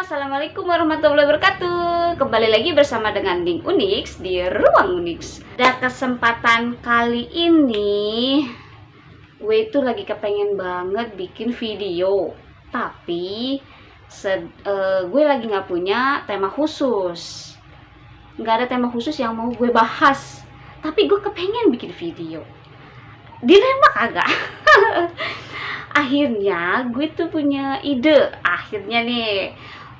Assalamualaikum warahmatullahi wabarakatuh. Kembali lagi bersama dengan Ning Unix di Ruang Unix. Pada kesempatan kali ini gue itu lagi kepengen banget bikin video, tapi gue lagi nggak punya tema khusus. Nggak ada tema khusus yang mau gue bahas, tapi gue kepengen bikin video. Dilema kagak? Akhirnya gue tuh punya ide.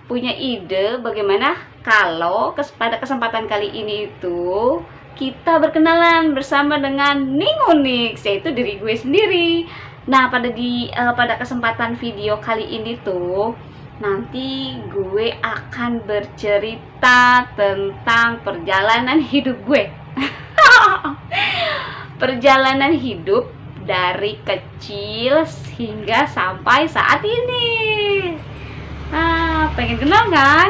Punya ide bagaimana kalau pada kesempatan kali ini itu kita berkenalan bersama dengan Ning Unix, yaitu diri gue sendiri. Nah, pada kesempatan video kali ini tuh nanti gue akan bercerita tentang perjalanan hidup gue. Perjalanan hidup dari kecil hingga sampai saat ini. Nah, pengen kenal kan?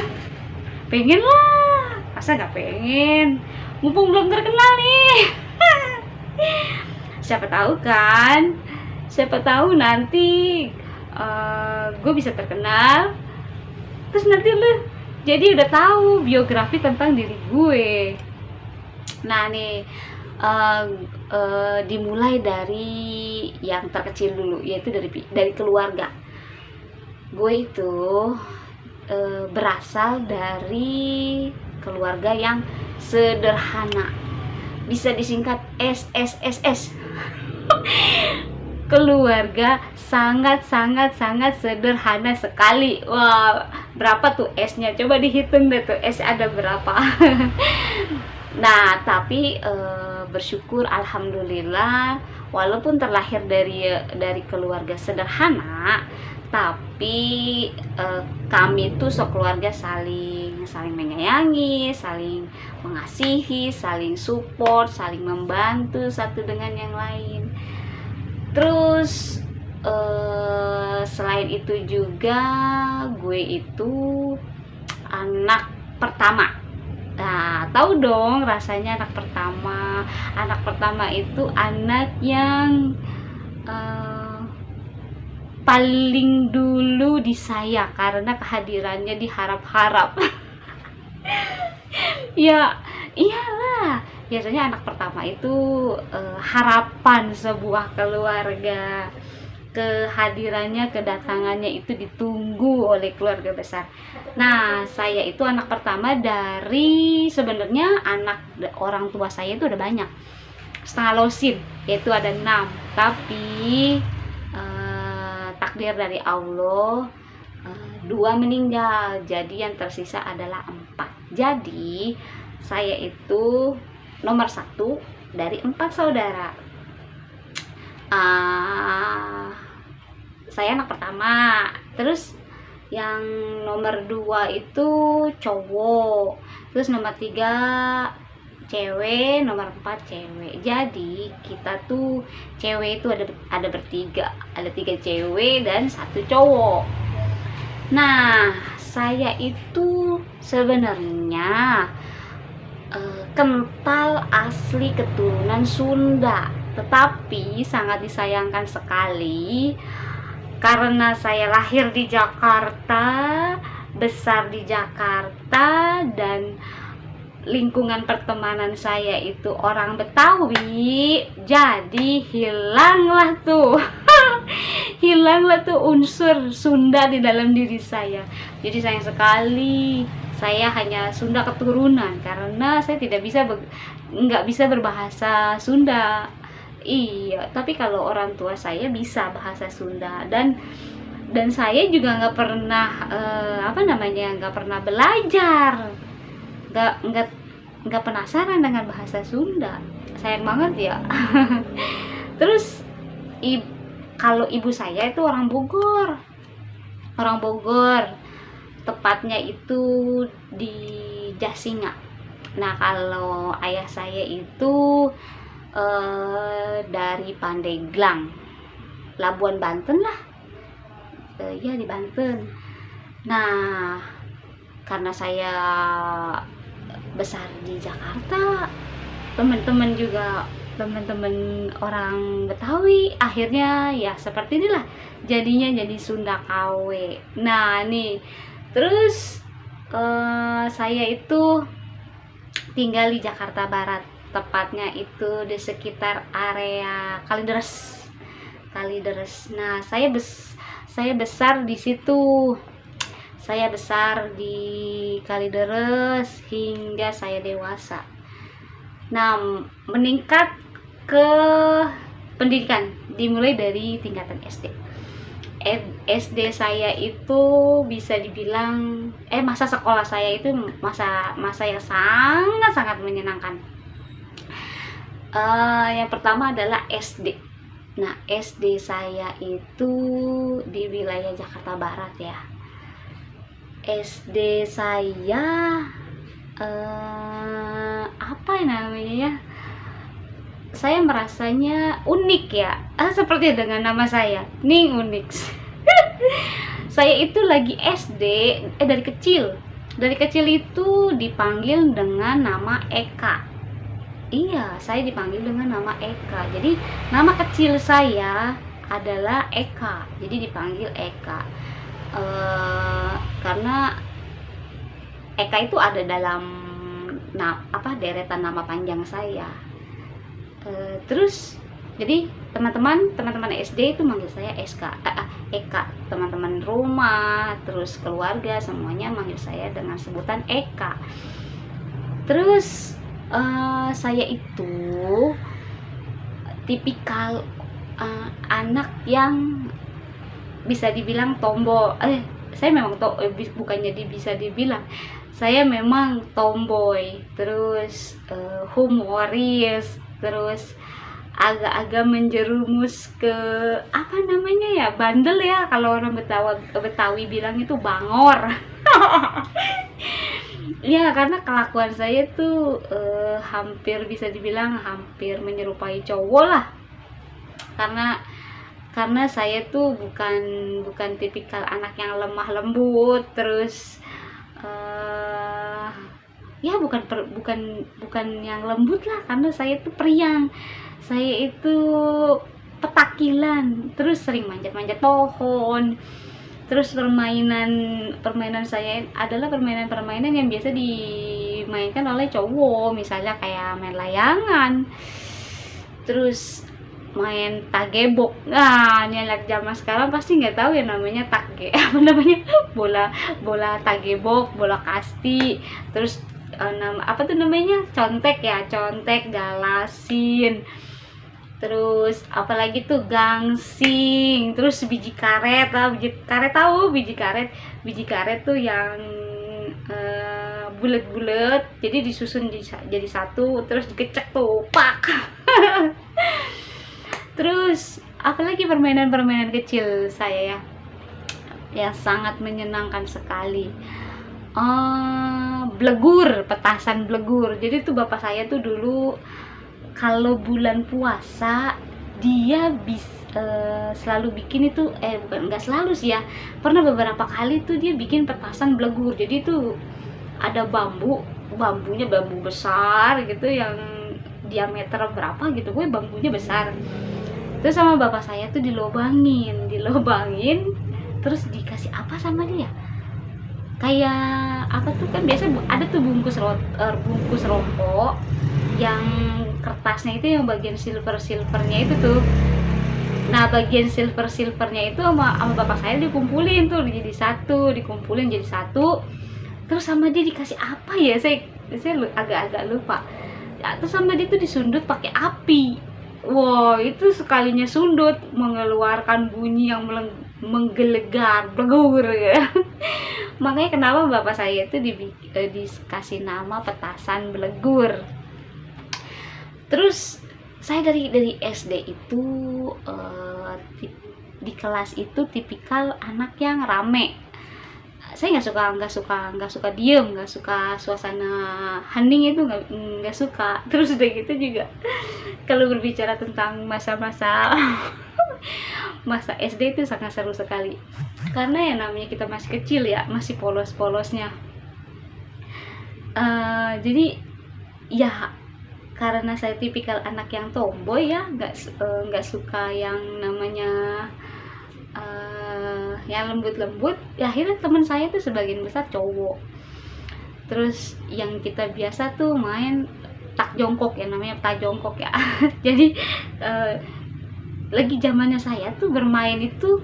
Pengen lah. Masa nggak pengen? Mumpung belum terkenal nih. Siapa tahu kan? Siapa tahu nanti gue bisa terkenal. Terus nanti lu jadi udah tahu biografi tentang diri gue. Nah nih, dimulai dari yang terkecil dulu, yaitu dari keluarga. Gue itu berasal dari keluarga yang sederhana, bisa disingkat SSSS. Keluarga sangat sederhana sekali. Wah, berapa tuh S-nya? Coba dihitung deh tuh, S ada berapa. Nah, tapi bersyukur alhamdulillah, walaupun terlahir dari keluarga sederhana, tapi kami tuh sekeluarga saling menyayangi, saling mengasihi, saling support, saling membantu satu dengan yang lain. Terus selain itu juga gue itu anak pertama. Nah, tahu dong rasanya anak pertama. Anak pertama itu anak yang paling dulu disayang karena kehadirannya diharap-harap. Ya, iyalah. Biasanya anak pertama itu harapan sebuah keluarga. Kehadirannya, kedatangannya itu ditunggu oleh keluarga besar. Nah, saya itu anak pertama dari, sebenarnya anak orang tua saya itu ada banyak, setengah losin, yaitu ada 6. Tapi takdir dari Allah, 2 meninggal, jadi yang tersisa adalah 4. Jadi saya itu nomor 1 dari 4 saudara. Saya anak pertama. Terus yang nomor 2 itu cowok, terus nomor 3 cewek, nomor 4 cewek. Jadi kita tuh cewek itu ada bertiga, ada 3 cewek dan 1 cowok. Nah, saya itu sebenarnya kental asli keturunan Sunda, tetapi sangat disayangkan sekali karena saya lahir di Jakarta, besar di Jakarta, dan lingkungan pertemanan saya itu orang Betawi, jadi hilanglah tuh unsur Sunda di dalam diri saya. Jadi sayang sekali saya hanya Sunda keturunan karena saya nggak bisa berbahasa Sunda. Iya, tapi kalau orang tua saya bisa bahasa Sunda, dan saya juga nggak pernah nggak pernah belajar, nggak penasaran dengan bahasa Sunda. Sayang banget ya. Terus kalau ibu saya itu orang Bogor, tepatnya itu di Jasinga. Nah, kalau ayah saya itu dari Pandeglang, Labuan Banten lah, ya di Banten. Nah, karena saya besar di Jakarta, teman-teman orang Betawi, akhirnya ya seperti inilah jadinya, jadi Sunda KW. Nah nih, Terus saya itu tinggal di Jakarta Barat, tepatnya itu di sekitar area Kalideres. Nah, saya besar di situ. Saya besar di Kalideres hingga saya dewasa. Nah, meningkat ke pendidikan dimulai dari tingkatan SD. SD saya itu bisa dibilang masa sekolah saya itu masa yang sangat menyenangkan. Yang pertama adalah SD. Nah, SD saya itu di wilayah Jakarta Barat ya. SD saya apa namanya ya? Saya merasanya unik ya, seperti dengan nama saya, Ning Unik. Saya itu lagi SD, dari kecil itu dipanggil dengan nama Eka. Iya, saya dipanggil dengan nama Eka. Jadi nama kecil saya adalah Eka, jadi dipanggil Eka. Karena Eka itu ada dalam deretan nama panjang saya. Terus jadi teman-teman SD itu manggil saya Eka, teman-teman rumah, terus keluarga semuanya manggil saya dengan sebutan Eka. Terus saya itu tipikal anak yang bisa dibilang tomboy. Saya memang bukannya bisa dibilang, saya memang tomboy, terus humoris, terus agak-agak menjerumus ke bandel ya, kalau orang Betawi bilang itu bangor. Ya, karena kelakuan saya tuh hampir bisa dibilang hampir menyerupai cowok lah, karena saya tuh bukan tipikal anak yang lemah lembut, terus ya bukan yang lembut lah, karena saya tuh periang, saya itu petakilan, terus sering manjat-manjat pohon. Terus permainan saya adalah permainan yang biasa dimainkan oleh cowok, misalnya kayak main layangan, terus main tagebok. Nah, ini anak zaman sekarang pasti nggak tahu ya namanya bola tagebok, bola kasti, terus contek, galasin, terus apalagi tuh gangsing, terus biji karet tuh yang bulat-bulat, jadi disusun jadi satu, terus dikecek tuh pak. Terus apalagi permainan kecil saya ya yang sangat menyenangkan sekali, petasan blegur. Jadi tuh bapak saya tuh dulu kalau bulan puasa dia selalu bikin itu, nggak selalu sih ya, pernah beberapa kali tuh dia bikin petasan blegur. Jadi tuh ada bambunya bambu besar gitu yang diameter berapa gitu, bambunya besar. Terus sama bapak saya tuh dilobangin, terus dikasih apa sama dia, kayak apa tuh, kan biasa ada tuh bungkus rokok yang kertasnya itu yang bagian silvernya itu tuh. Nah, bagian silvernya itu sama bapak saya dikumpulin jadi satu, terus sama dia dikasih apa ya, saya agak-agak lupa ya. Terus sama dia tuh disundut pakai api. Wow, itu sekalinya sundut mengeluarkan bunyi yang menggelegar, blegur ya. Makanya kenapa bapak saya itu dikasih nama petasan blegur. Terus saya dari SD itu di kelas itu tipikal anak yang rame. Saya nggak suka diem, nggak suka suasana hening, itu nggak suka. Terus udah gitu juga kalau berbicara tentang masa SD itu sangat seru sekali, karena ya namanya kita masih kecil ya, masih polos-polosnya. Jadi ya karena saya tipikal anak yang tomboy ya, nggak suka yang namanya yang lembut-lembut. Ya, akhirnya teman saya tuh sebagian besar cowok. Terus yang kita biasa tuh main tak jongkok ya, namanya tak jongkok ya. Jadi lagi zamannya saya tuh bermain itu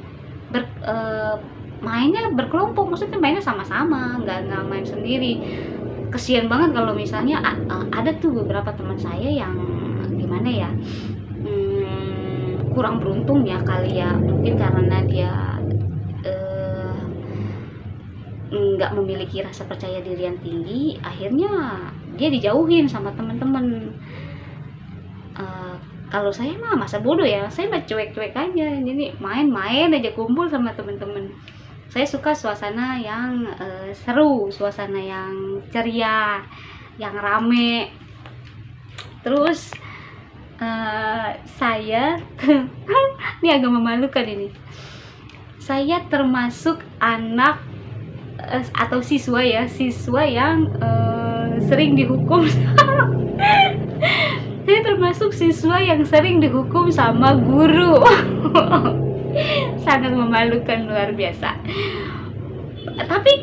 mainnya berkelompok, maksudnya mainnya sama-sama, nggak main sendiri. Kesian banget kalau misalnya ada tuh beberapa teman saya yang gimana ya, kurang beruntung ya kali ya, mungkin karena dia nggak memiliki rasa percaya diri yang tinggi, akhirnya dia dijauhin sama teman-teman. Kalau saya mah masa bodoh ya, saya mah cuek-cuek aja, jadi main-main aja, kumpul sama teman-teman. Saya suka suasana yang seru, suasana yang ceria, yang rame. Terus saya ini agak memalukan ini. Saya termasuk anak atau siswa yang sering dihukum. Saya termasuk siswa yang sering dihukum sama guru. Sangat memalukan, luar biasa. Tapi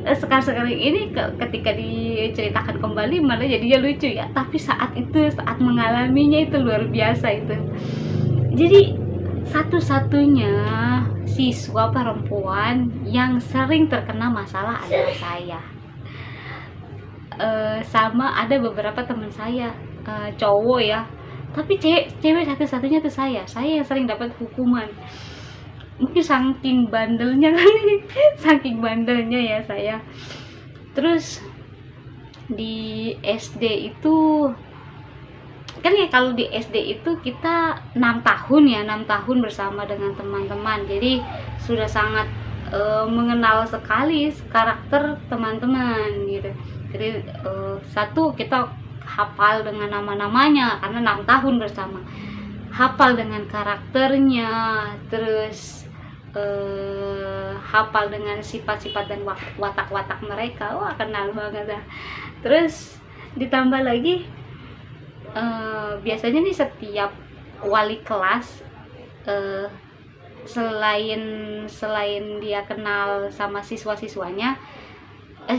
sekarang ini ketika diceritakan kembali malah jadinya lucu ya. Tapi saat mengalaminya itu luar biasa itu. Jadi satu-satunya siswa perempuan yang sering terkena masalah adalah saya. Sama ada beberapa teman saya cowok ya, tapi cewek satu-satunya tuh saya yang sering dapat hukuman. Mungkin saking bandelnya kali, saking bandelnya ya saya. Terus di SD itu kan ya, kalau di SD itu kita 6 tahun bersama dengan teman-teman, jadi sudah sangat mengenal sekali karakter teman-teman gitu. Jadi satu, kita hafal dengan nama-namanya karena 6 tahun bersama, hafal dengan karakternya, terus hafal dengan sifat-sifat dan watak-watak mereka. Wah, kenal banget dah. Terus ditambah lagi biasanya nih setiap wali kelas selain dia kenal sama siswa-siswanya,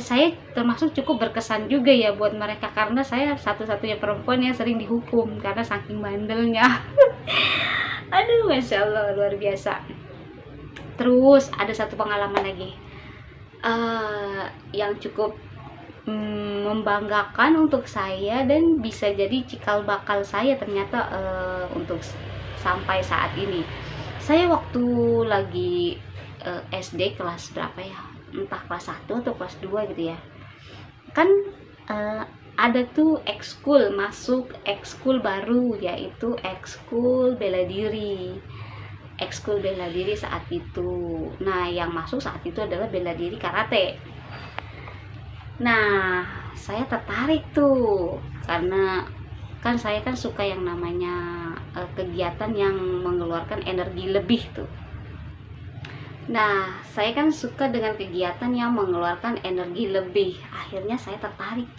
saya termasuk cukup berkesan juga ya buat mereka, karena saya satu-satunya perempuan yang sering dihukum karena saking bandelnya. Aduh, masya Allah, luar biasa. Terus ada satu pengalaman lagi yang cukup membanggakan untuk saya dan bisa jadi cikal bakal saya ternyata untuk sampai saat ini. Saya waktu lagi SD kelas berapa ya, entah kelas 1 atau kelas 2 gitu ya, kan ada tuh masuk ekskul baru, yaitu ekskul bela diri saat itu. Nah, yang masuk saat itu adalah bela diri karate. Nah, saya tertarik tuh karena kan saya kan suka yang namanya kegiatan yang mengeluarkan energi lebih tuh. Nah, saya kan suka dengan kegiatan yang mengeluarkan energi lebih. Akhirnya saya tertarik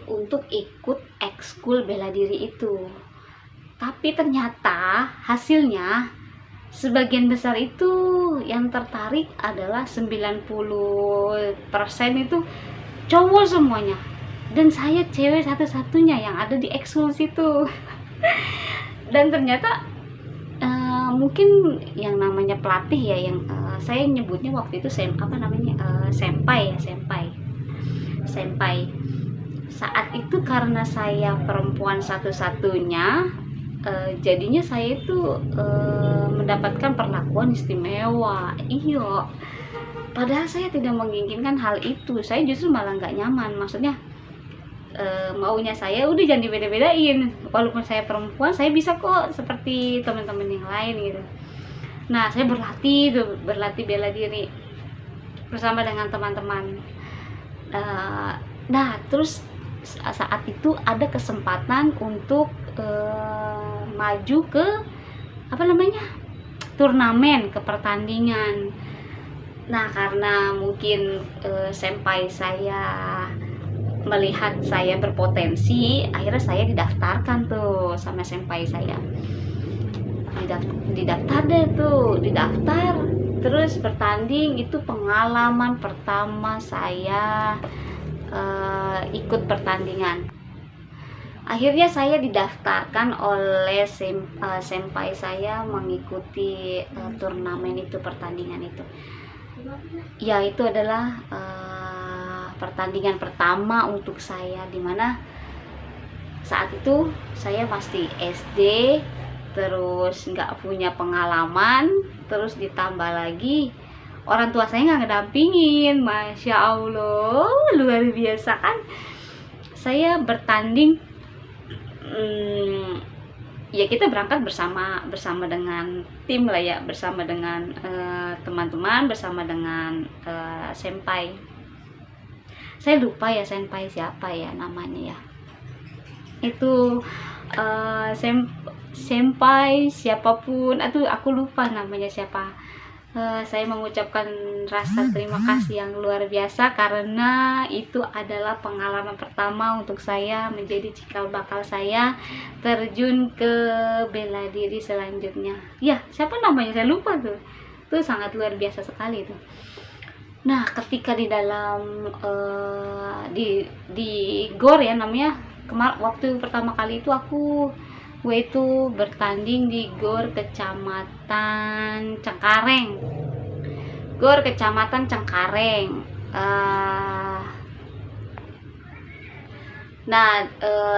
untuk ikut ekskul bela diri itu. Tapi ternyata hasilnya sebagian besar itu yang tertarik adalah 90% itu cowok semuanya. Dan saya cewek satu-satunya yang ada di ekskul situ. Dan ternyata mungkin yang namanya pelatih ya, yang saya nyebutnya waktu itu senpai. Saat itu karena saya perempuan satu-satunya, jadinya saya itu mendapatkan perlakuan istimewa. Iya, padahal saya tidak menginginkan hal itu. Saya justru malah nggak nyaman, maksudnya maunya saya udah jangan dibeda-bedain, walaupun saya perempuan saya bisa kok seperti teman-teman yang lain gitu. Nah, saya berlatih bela diri bersama dengan teman-teman. Nah, terus saat itu ada kesempatan untuk maju ke turnamen, ke pertandingan. Nah, karena mungkin senpai saya melihat saya berpotensi, akhirnya saya didaftarkan tuh sama senpai saya. Didaftar. Terus bertanding itu pengalaman pertama saya ikut pertandingan. Akhirnya saya didaftarkan oleh senpai saya mengikuti turnamen itu, pertandingan itu. Ya, itu adalah pertandingan pertama untuk saya, dimana saat itu saya masih SD, terus nggak punya pengalaman, terus ditambah lagi orang tua saya nggak ngedampingin. Masya Allah, luar biasa kan. Saya bertanding, ya kita berangkat bersama dengan tim lah ya, bersama dengan teman-teman, bersama dengan senpai. Saya lupa ya senpai siapa ya namanya ya. Itu senpai siapapun, aku lupa namanya siapa. Saya mengucapkan rasa terima kasih yang luar biasa, karena itu adalah pengalaman pertama untuk saya, menjadi cikal bakal saya terjun ke bela diri selanjutnya. Ya, siapa namanya saya lupa tuh. Itu sangat luar biasa sekali tuh. Nah, ketika di dalam di GOR ya namanya, waktu pertama kali itu gue itu bertanding di GOR Kecamatan Cengkareng. GOR Kecamatan Cengkareng.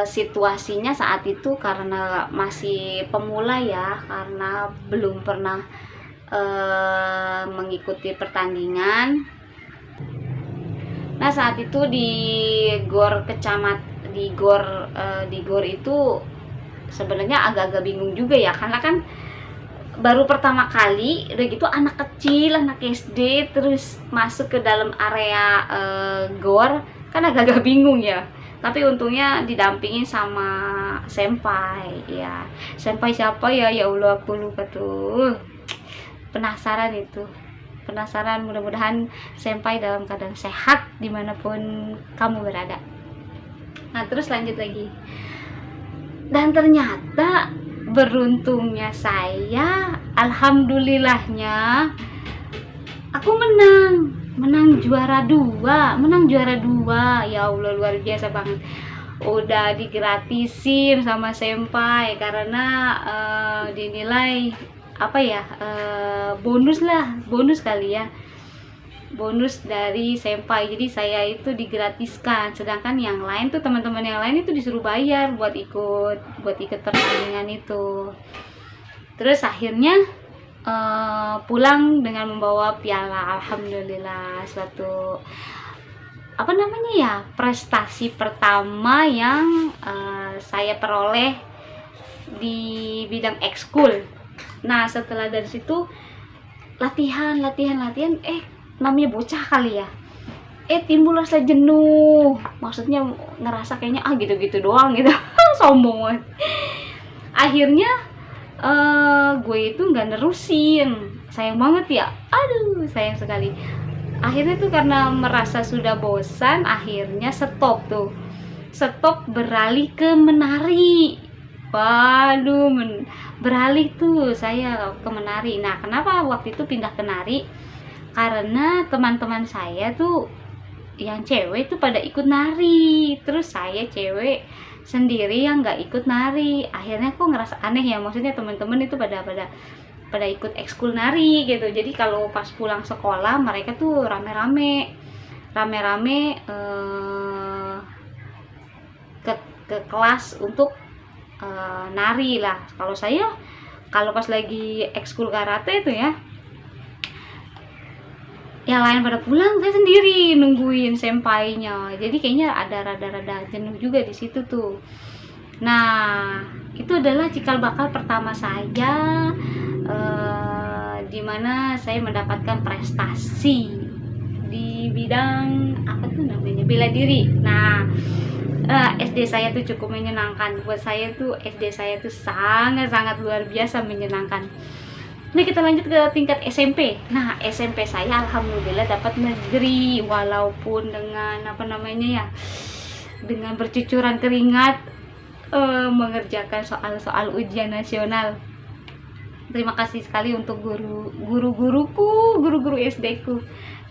Situasinya saat itu karena masih pemula ya, karena belum pernah mengikuti pertandingan. Nah, saat itu di GOR di GOR itu sebenarnya agak-agak bingung juga ya, karena kan baru pertama kali, udah gitu anak kecil, anak SD, terus masuk ke dalam area GOR, kan agak-agak bingung ya. Tapi untungnya didampingin sama senpai ya. Senpai siapa ya? Ya Allah, aku lupa tuh. Penasaran itu. Penasaran, mudah-mudahan senpai dalam keadaan sehat dimanapun kamu berada. Nah, terus lanjut lagi. Dan ternyata beruntungnya saya, alhamdulillahnya aku menang juara 2. Ya Allah, luar biasa banget. Udah digratisin sama senpai karena dinilai bonus kali ya, bonus dari senpai. Jadi saya itu digratiskan, sedangkan yang lain tuh, teman-teman yang lain itu disuruh bayar buat ikut pertandingan itu. Terus akhirnya pulang dengan membawa piala. Alhamdulillah, suatu prestasi pertama yang saya peroleh di bidang ekskul. Nah, setelah dari situ latihan, namanya bocah kali ya, timbul rasa jenuh, maksudnya ngerasa kayaknya gitu-gitu doang gitu. Sombong banget. Akhirnya gue itu nggak nerusin, sayang banget ya, aduh sayang sekali. Akhirnya tuh karena merasa sudah bosan, akhirnya stop, beralih ke menari. Waduh, beralih tuh saya ke menari. Nah, kenapa waktu itu pindah ke nari? Karena teman-teman saya tuh yang cewek tuh pada ikut nari, terus saya cewek sendiri yang nggak ikut nari. Akhirnya aku ngerasa aneh ya, maksudnya teman-teman itu pada ikut ekskul nari gitu. Jadi kalau pas pulang sekolah mereka tuh rame-rame ke kelas untuk nari lah. Kalau pas lagi ekskul karate itu ya, yang lain pada pulang, saya sendiri nungguin senpainya. Jadi kayaknya ada rada jenuh juga di situ tuh. Nah, itu adalah cikal bakal pertama saya, dimana saya mendapatkan prestasi di bidang bela diri. Nah, SD saya tuh cukup menyenangkan. Buat saya tuh SD saya tuh sangat luar biasa menyenangkan. Nah, kita lanjut ke tingkat SMP. Nah, SMP saya alhamdulillah dapat negeri, walaupun dengan dengan bercucuran keringat mengerjakan soal-soal ujian nasional. Terima kasih sekali untuk guru-guru SD ku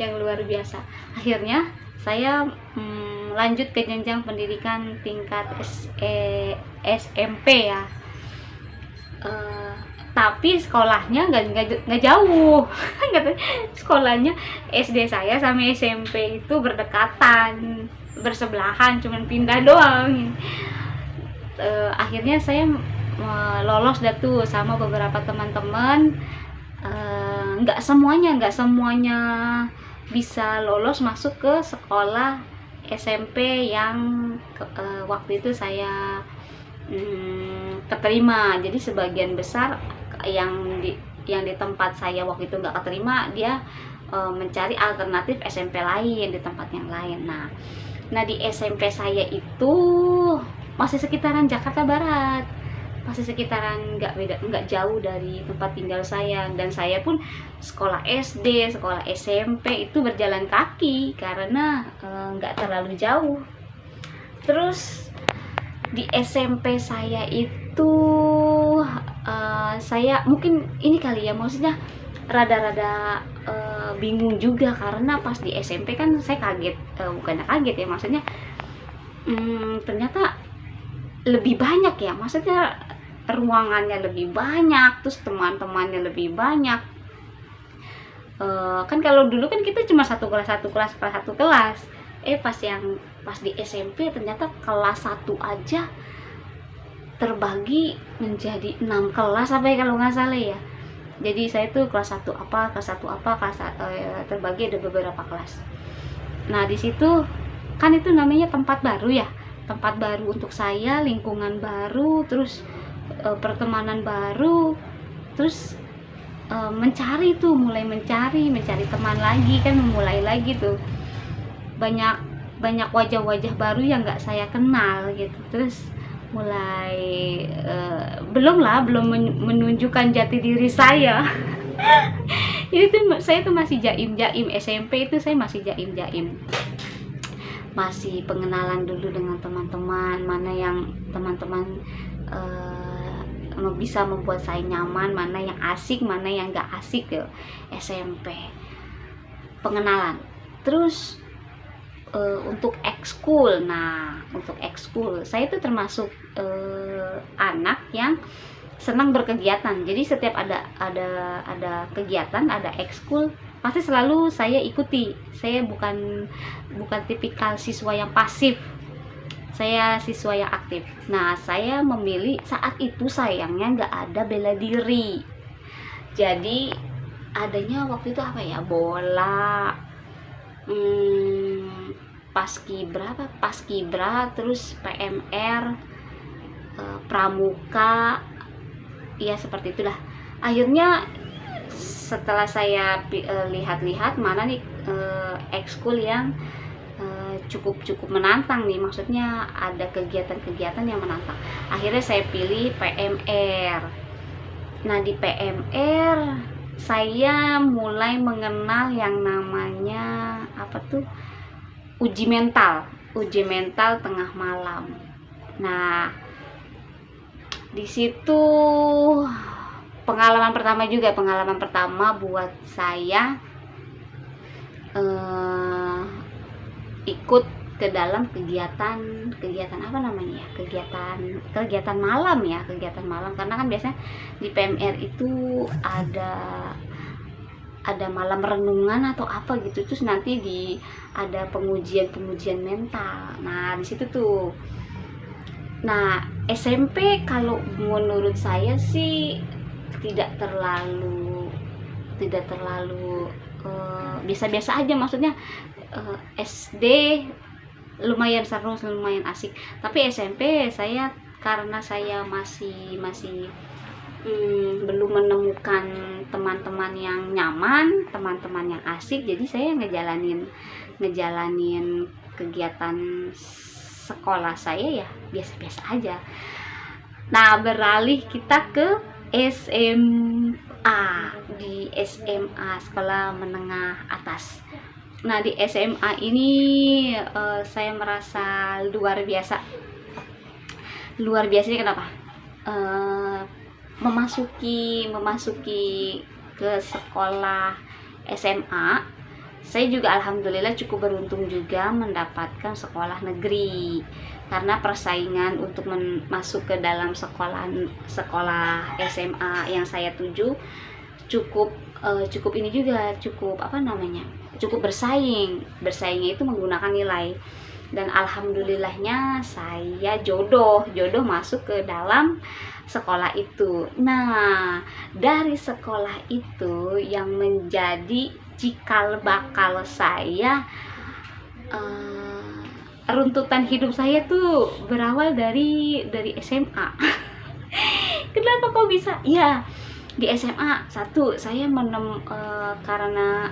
yang luar biasa. Akhirnya saya lanjut ke jenjang pendidikan tingkat SMP ya. Tapi sekolahnya nggak jauh. Sekolahnya SD saya sama SMP itu berdekatan, bersebelahan, cuman pindah doang. Akhirnya saya lolos dah tuh sama beberapa teman-teman. Nggak semuanya bisa lolos masuk ke sekolah SMP yang waktu itu saya keterima. Jadi sebagian besar yang di tempat saya waktu itu nggak keterima, dia mencari alternatif SMP lain di tempat yang lain. Nah di SMP saya itu masih sekitaran Jakarta Barat, masih sekitaran nggak jauh dari tempat tinggal saya, dan saya pun sekolah SD, sekolah SMP itu berjalan kaki karena nggak terlalu jauh. Terus di SMP saya itu saya mungkin ini kali ya, maksudnya rada-rada bingung juga karena pas di SMP kan saya kaget, bukannya kaget ya, maksudnya ternyata lebih banyak ya, maksudnya ruangannya lebih banyak, terus teman-temannya lebih banyak. Kan kalau dulu kan kita cuma satu kelas. Pas di SMP ternyata kelas 1 aja terbagi menjadi 6 kelas apa ya kalau nggak salah ya. Jadi saya tuh kelas 1 apa, terbagi ada beberapa kelas. Nah di situ kan itu namanya tempat baru ya, tempat baru untuk saya, lingkungan baru, terus pertemanan baru, terus mulai mencari teman lagi kan, memulai lagi tuh banyak wajah-wajah baru yang nggak saya kenal gitu. Terus mulai belum menunjukkan jati diri saya. Saya tuh masih jaim SMP itu saya masih jaim, masih pengenalan dulu dengan teman-teman, mana yang teman-teman bisa membuat saya nyaman, mana yang asik, mana yang gak asik ya. SMP pengenalan. Terus untuk ekskul, untuk ekskul saya itu termasuk anak yang senang berkegiatan. Jadi setiap ada kegiatan, ada ekskul, pasti selalu saya ikuti. Saya bukan tipikal siswa yang pasif, saya siswa yang aktif. Nah saya memilih saat itu, sayangnya nggak ada bela diri, jadi adanya waktu itu apa ya, bola, paskibra, terus PMR, pramuka, ya seperti itulah. Akhirnya setelah saya lihat-lihat mana nih ekskul yang cukup menantang nih, maksudnya ada kegiatan-kegiatan yang menantang, akhirnya saya pilih PMR. Nah di PMR saya mulai mengenal yang namanya apa tuh, uji mental tengah malam. Nah di situ pengalaman pertama buat saya ikut ke dalam kegiatan apa namanya ya, kegiatan malam ya, kegiatan malam. Karena kan biasanya di PMR itu ada malam renungan atau apa gitu, terus nanti ada pengujian mental. Nah di situ tuh. Nah SMP kalau menurut saya sih tidak terlalu biasa-biasa aja, maksudnya SD lumayan seru, lumayan asik. Tapi SMP saya, karena saya masih belum menemukan teman-teman yang nyaman, teman-teman yang asik, jadi saya ngejalanin kegiatan sekolah saya ya biasa-biasa aja. Nah beralih kita ke SMA, di SMA sekolah menengah atas. Nah di SMA ini saya merasa luar biasa. Luar biasanya kenapa? memasuki ke sekolah SMA, saya juga alhamdulillah cukup beruntung juga mendapatkan sekolah negeri, karena persaingan untuk masuk ke dalam sekolah SMA yang saya tuju cukup ini juga, cukup bersaingnya itu menggunakan nilai. Dan alhamdulillahnya saya jodoh masuk ke dalam sekolah itu. Nah, dari sekolah itu yang menjadi cikal bakal saya, runtutan hidup saya tuh berawal dari SMA. Kenapa kok bisa? Ya, di SMA satu saya karena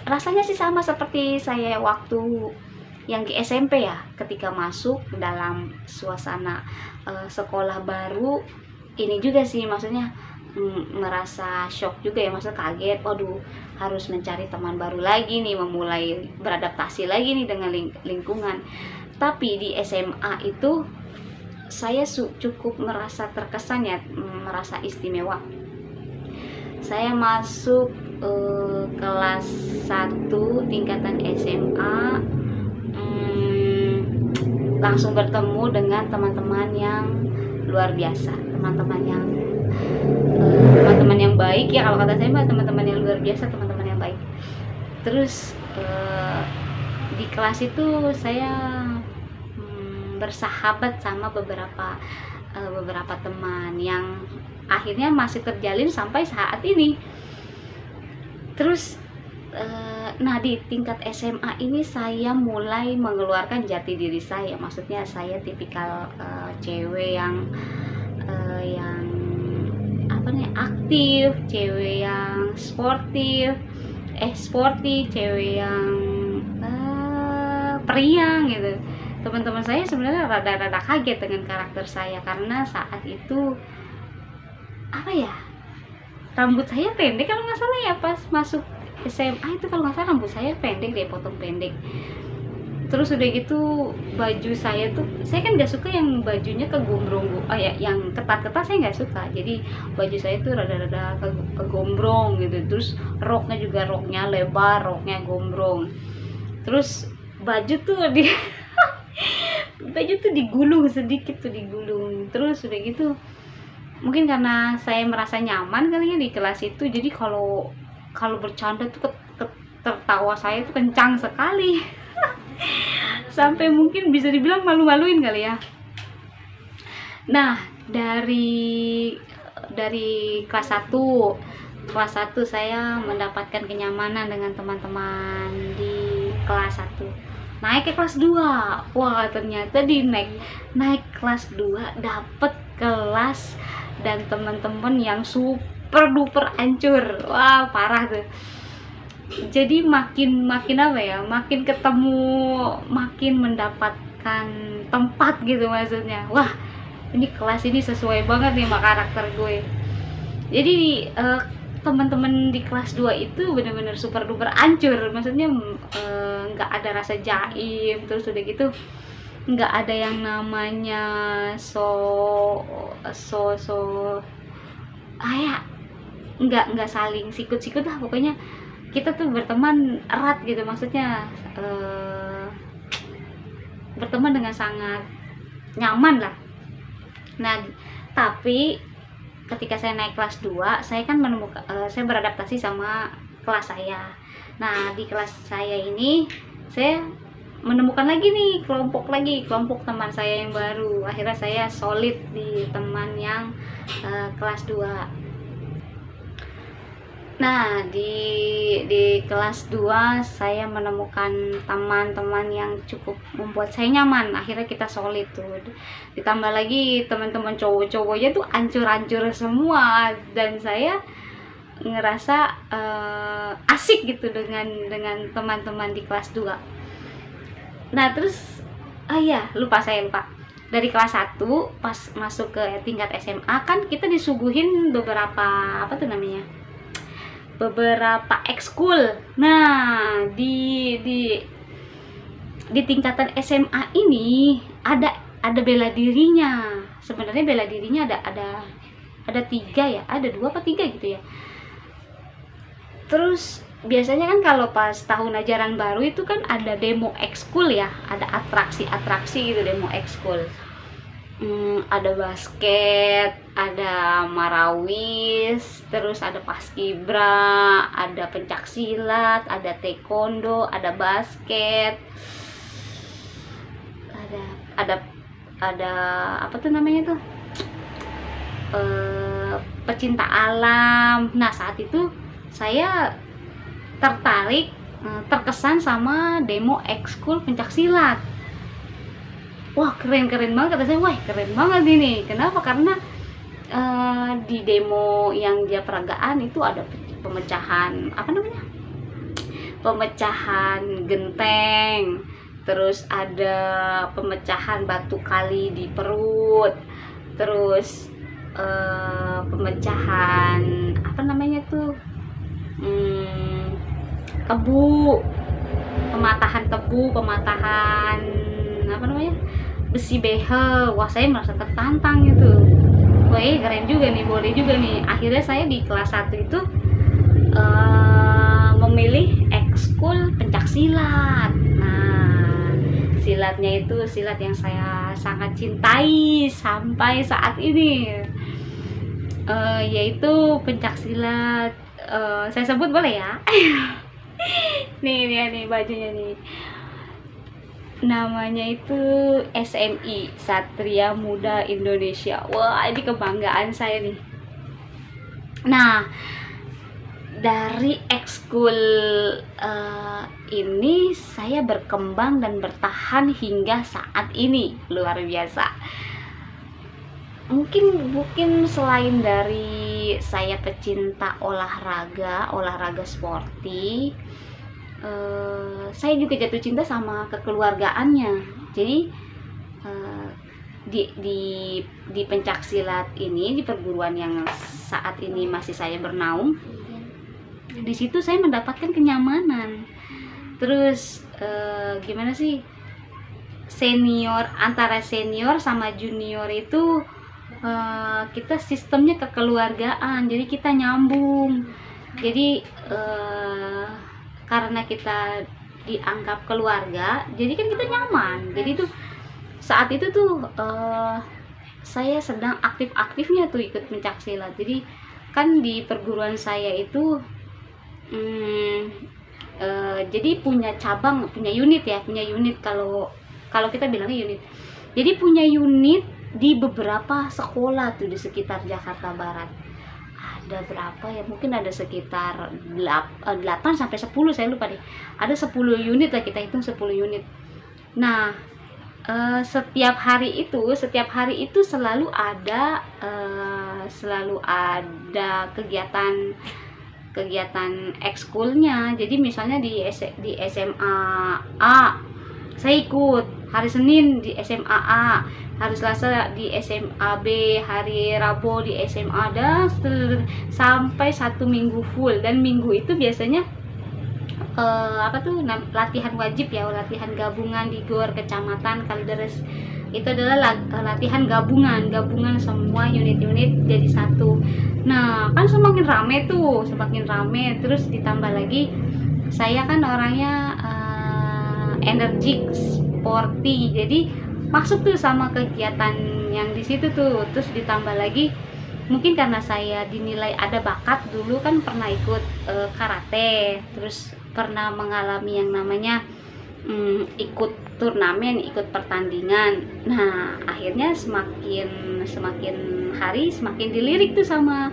rasanya sih sama seperti saya waktu yang di SMP ya, ketika masuk dalam suasana sekolah baru ini juga sih, maksudnya merasa shock juga ya, maksudnya kaget, waduh harus mencari teman baru lagi nih, memulai beradaptasi lagi nih dengan lingkungan. Tapi di SMA itu saya cukup merasa terkesan ya, merasa istimewa. Saya masuk kelas 1 tingkatan SMA, langsung bertemu dengan teman-teman yang luar biasa, teman-teman yang baik ya, kalau kata saya mah teman-teman yang luar biasa, teman-teman yang baik. Terus di kelas itu saya bersahabat sama beberapa teman yang akhirnya masih terjalin sampai saat ini. Terus nah di tingkat SMA ini saya mulai mengeluarkan jati diri saya, maksudnya saya tipikal cewek yang aktif, cewek yang sporty, cewek yang periang gitu. Teman-teman saya sebenarnya rada-rada kaget dengan karakter saya, karena saat itu rambut saya pendek kalau nggak salah ya, pas masuk SMA itu kalau nggak salah rambut saya pendek deh, potong pendek. Terus udah gitu baju saya tuh, saya kan nggak suka yang bajunya kegombrong, yang ketat-ketat saya nggak suka, jadi baju saya tuh rada-rada kegombrong gitu. Terus roknya lebar, roknya gombrong. Terus baju tuh digulung sedikit tuh, digulung. Terus udah gitu mungkin karena saya merasa nyaman kali ya di kelas itu, jadi kalau bercanda tuh tertawa saya tuh kencang sekali. Sampai mungkin bisa dibilang malu-maluin kali ya. Nah, dari kelas 1 saya mendapatkan kenyamanan dengan teman-teman di kelas 1. Naik ke kelas 2. Wah, ternyata naik kelas 2 dapet kelas dan teman-teman yang super duper hancur. Wah, parah tuh. Jadi makin ketemu, makin mendapatkan tempat gitu maksudnya. Wah, ini kelas ini sesuai banget nih sama karakter gue. Jadi teman-teman di kelas 2 itu benar-benar super duper hancur, maksudnya nggak ada rasa jaim. Terus udah gitu nggak ada yang namanya nggak saling sikut-sikut lah, pokoknya kita tuh berteman erat gitu, maksudnya berteman dengan sangat nyaman lah. Nah, tapi ketika saya naik kelas 2, saya kan saya beradaptasi sama kelas saya. Nah, di kelas saya ini saya menemukan lagi nih kelompok teman saya yang baru. Akhirnya saya solid di teman yang kelas 2. Nah, di kelas 2 saya menemukan teman-teman yang cukup membuat saya nyaman. Akhirnya kita solid tuh. Ditambah lagi teman-teman cowok-cowoknya tuh ancur-ancur semua, dan saya ngerasa asik gitu dengan teman-teman di kelas 2. Nah, terus saya lupa. Dari kelas 1 pas masuk ke tingkat SMA kan kita disuguhin beberapa ekskul. Nah, di tingkatan SMA ini ada bela dirinya. sebenarnya bela dirinya ada 3 ya, ada 2 apa 3 gitu ya. Terus biasanya kan kalau pas tahun ajaran baru itu kan ada demo ekskul ya, ada atraksi-atraksi gitu, demo ekskul. Ada basket, ada marawis, terus ada paskibra, ada pencaksilat, ada taekwondo, ada basket, ada ada apa tuh namanya tuh, pecinta alam. Nah, saat itu saya tertarik, terkesan sama demo ekskul pencaksilat. Wah, keren banget, kata saya. Wah, keren banget ini. Kenapa? Karena di demo yang dia peragaan itu ada pemecahan apa namanya, pemecahan genteng, terus ada pemecahan batu kali di perut, terus pemecahan apa namanya tuh, tebu, pematahan tebu, pematahan apa namanya, besi behel. Wah, saya merasa tertantang gitu. Wah, keren juga nih, boleh juga nih. Akhirnya saya di kelas 1 itu memilih ekskul pencaksilat. Nah, silatnya itu silat yang saya sangat cintai sampai saat ini, yaitu pencaksilat. Saya sebut boleh ya? nih bajunya nih, namanya itu SMI, Satria Muda Indonesia. Wah, ini kebanggaan saya nih. Nah, dari ekskul ini saya berkembang dan bertahan hingga saat ini. Luar biasa. Mungkin selain dari saya pecinta olahraga sporty, saya juga jatuh cinta sama kekeluargaannya. Jadi di pencaksilat ini, di perguruan yang saat ini masih saya bernaung, di situ saya mendapatkan kenyamanan. Terus gimana sih, antara senior sama junior itu kita sistemnya kekeluargaan, jadi kita nyambung. Jadi karena kita dianggap keluarga, jadi kan kita nyaman. Jadi tuh saat itu tuh saya sedang aktif-aktifnya tuh ikut pencaksilat. Jadi kan di perguruan saya itu jadi punya cabang, punya unit kalau kita bilangnya unit. Jadi punya unit di beberapa sekolah tuh di sekitar Jakarta Barat. Ada berapa ya, mungkin ada sekitar 8 sampai 10, saya lupa deh. Ada 10 unit lah, kita hitung 10 unit. Nah, setiap hari itu selalu ada kegiatan ekskulnya. Jadi misalnya di SMA A saya ikut, hari Senin di SMA A, hari Selasa di SMA B, hari Rabu di SMA, dan sampai 1 minggu full. Dan minggu itu biasanya latihan wajib ya, latihan gabungan di GOR Kecamatan Kalideres. Itu adalah latihan gabungan semua unit-unit jadi satu. Nah, kan semakin rame, terus ditambah lagi saya kan orangnya energik, sporty, jadi masuk tuh sama kegiatan yang di situ tuh. Terus ditambah lagi mungkin karena saya dinilai ada bakat, dulu kan pernah ikut karate, terus pernah mengalami yang namanya ikut turnamen, ikut pertandingan. Nah, akhirnya semakin hari semakin dilirik tuh sama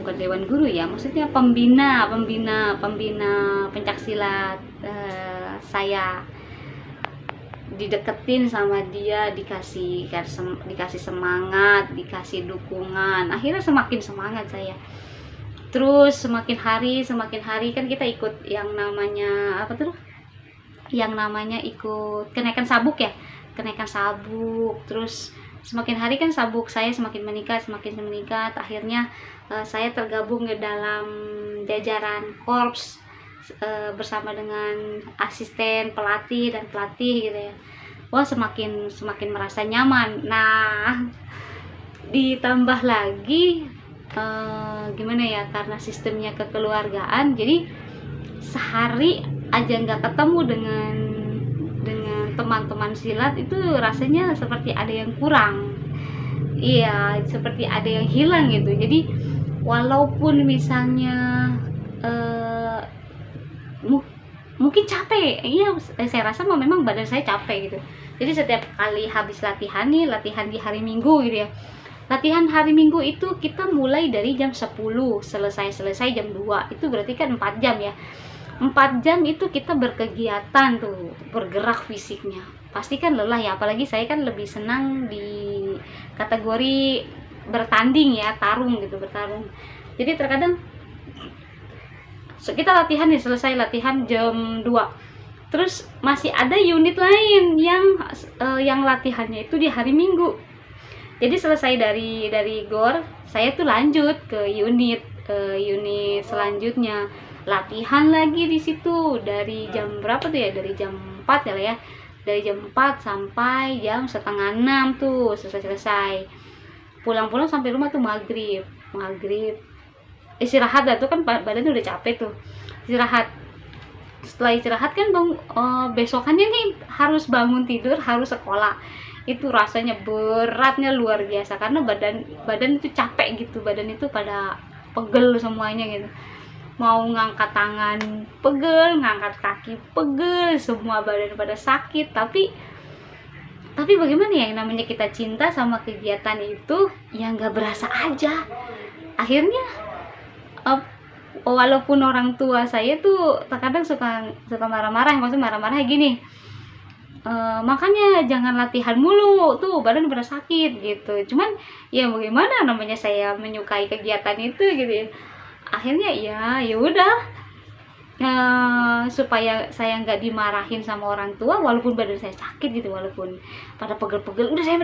bukan dewan guru ya, maksudnya pembina pencaksilat. Saya dideketin sama dia, dikasih semangat, dikasih dukungan. Akhirnya semakin semangat saya. Terus semakin hari kan kita ikut yang namanya ikut kenaikan sabuk ya, terus semakin hari kan sabuk saya semakin meningkat. Akhirnya saya tergabung ke dalam jajaran korps bersama dengan asisten pelatih dan pelatih gitu ya. wah semakin semakin merasa nyaman. Nah, ditambah lagi gimana ya, karena sistemnya kekeluargaan, jadi sehari aja nggak ketemu dengan teman-teman silat itu rasanya seperti ada yang kurang. Iya, seperti ada yang hilang gitu. Jadi walaupun misalnya mungkin capek, iya saya rasa memang badan saya capek gitu. Jadi setiap kali habis latihan nih, latihan di hari Minggu gitu ya, latihan hari Minggu itu kita mulai dari jam 10, selesai jam 2, itu berarti kan 4 jam ya. 4 jam itu kita berkegiatan tuh, bergerak fisiknya. Pasti kan lelah ya, apalagi saya kan lebih senang di kategori bertanding ya, tarung gitu, bertarung. Jadi terkadang kita latihan nih, selesai latihan jam 2, terus masih ada unit lain yang latihannya itu di hari Minggu. Jadi selesai dari GOR, saya tuh lanjut ke unit selanjutnya, latihan lagi di situ dari jam berapa tuh ya, dari jam 4 ya, dari jam 4 sampai jam setengah 6 tuh selesai. Pulang sampai rumah tuh maghrib istirahat dah tuh kan, badan udah capek tuh, istirahat. Setelah istirahat kan besokannya nih harus bangun tidur, harus sekolah. Itu rasanya beratnya luar biasa, karena badan itu capek gitu, badan itu pada pegel semuanya gitu. Mau ngangkat tangan pegel, ngangkat kaki pegel, semua badan pada sakit. Tapi bagaimana ya, yang namanya kita cinta sama kegiatan itu ya nggak berasa aja. Akhirnya walaupun orang tua saya tuh terkadang suka marah-marah, maksudnya marah-marah gini, makanya jangan latihan mulu tuh, badan pada sakit gitu. Cuman ya bagaimana, namanya saya menyukai kegiatan itu gitu ya. Akhirnya ya udah, supaya saya nggak dimarahin sama orang tua walaupun badan saya sakit gitu, walaupun pada pegel-pegel, udah saya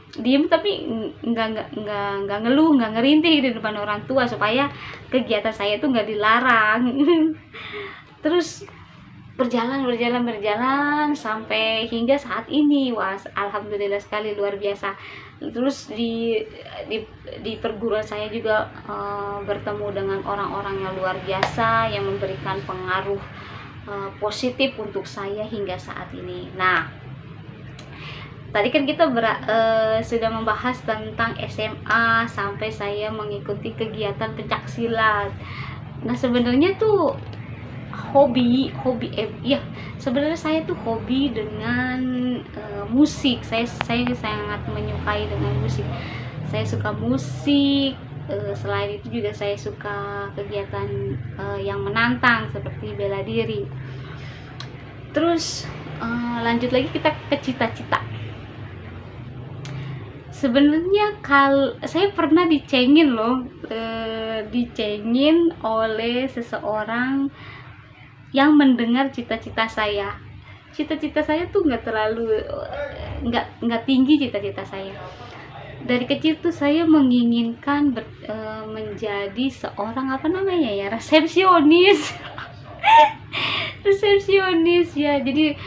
diem tapi nggak ngeluh, nggak ngerintih di depan orang tua, supaya kegiatan saya itu nggak dilarang. Terus berjalan sampai hingga saat ini. Wah, alhamdulillah sekali, luar biasa. Terus di perguruan saya juga bertemu dengan orang-orang yang luar biasa, yang memberikan pengaruh positif untuk saya hingga saat ini. Nah, tadi kan kita sudah membahas tentang SMA sampai saya mengikuti kegiatan pencaksilat. Nah, sebenarnya tuh sebenarnya saya tuh hobi dengan musik. Saya sangat menyukai dengan musik. Saya suka musik. Selain itu juga saya suka kegiatan yang menantang seperti bela diri. Terus lanjut lagi kita ke cita-cita. Sebenarnya saya pernah dicengin loh, dicengin oleh seseorang yang mendengar cita-cita saya. Cita-cita saya tuh nggak tinggi cita-cita saya. Dari kecil tuh saya menginginkan menjadi seorang resepsionis. Resepsionis ya. Jadi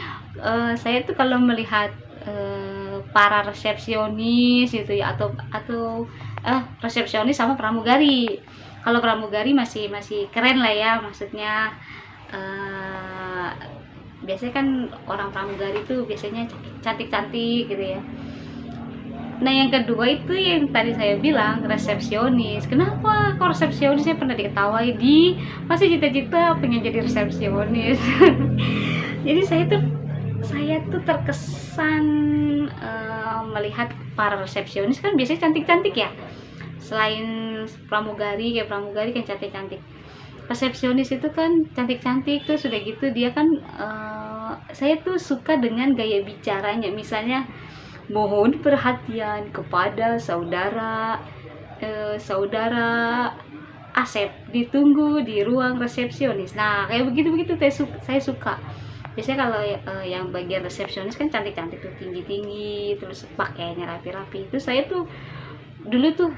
saya tuh kalau melihat para resepsionis gitu ya, atau resepsionis sama pramugari. Kalau pramugari masih keren lah ya, maksudnya biasanya kan orang pramugari itu biasanya cantik-cantik gitu ya. Nah, yang kedua itu yang tadi saya bilang, resepsionis. Kenapa kok resepsionis? Saya pernah diketawain, masih cita-cita pengen jadi resepsionis. Jadi saya tuh terkesan melihat para resepsionis kan biasanya cantik-cantik ya. Selain pramugari kan cantik-cantik, resepsionis itu kan cantik-cantik tuh. Sudah gitu dia kan saya tuh suka dengan gaya bicaranya. Misalnya, mohon perhatian kepada saudara Asep, ditunggu di ruang resepsionis. Nah, kayak begitu saya suka. Biasanya kalau yang bagian resepsionis kan cantik-cantik tuh, tinggi-tinggi, terus pakaiannya rapi-rapi. Itu saya tuh dulu tuh